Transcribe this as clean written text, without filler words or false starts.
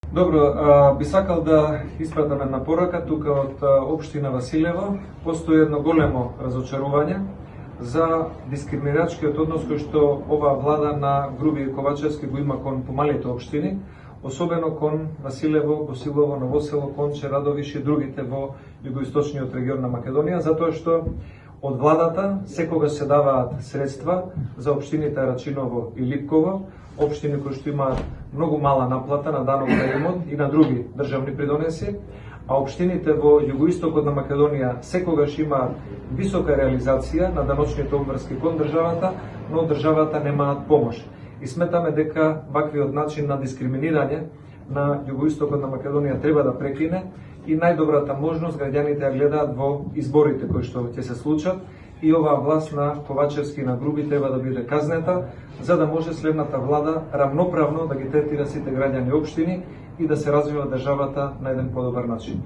Добро, би сакал да испратам една порака тука од општина Василево. Постои едно големо разочарување за дискриминачкиот однос кој што оваа влада на Груби и Ковачевски го има кон помалите општини, особено кон Василево, Босилово, Новосело, Конче, Радовиш и другите во југоисточниот регион на Македонија, затоа што од владата секогаш се даваат средства за општините Рачиново и Липково, општини кои што имаат многу мала наплата на данок на имот и на други државни придонеси, а општините во југоистокот на Македонија секогаш имаат висока реализација на даночните обврски кон државата, но државата немаат помош. И сметаме дека ваквиот начин на дискриминирање на југоистокот на Македонија треба да прекине и најдобрата можност граѓаните ја гледаат во изборите кои што ќе се случат и оваа власт на Ковачевски и на Груби треба да биде казнета, за да може следната влада рамноправно да ги третира сите граѓани и општини и да се развива државата на еден подобар начин.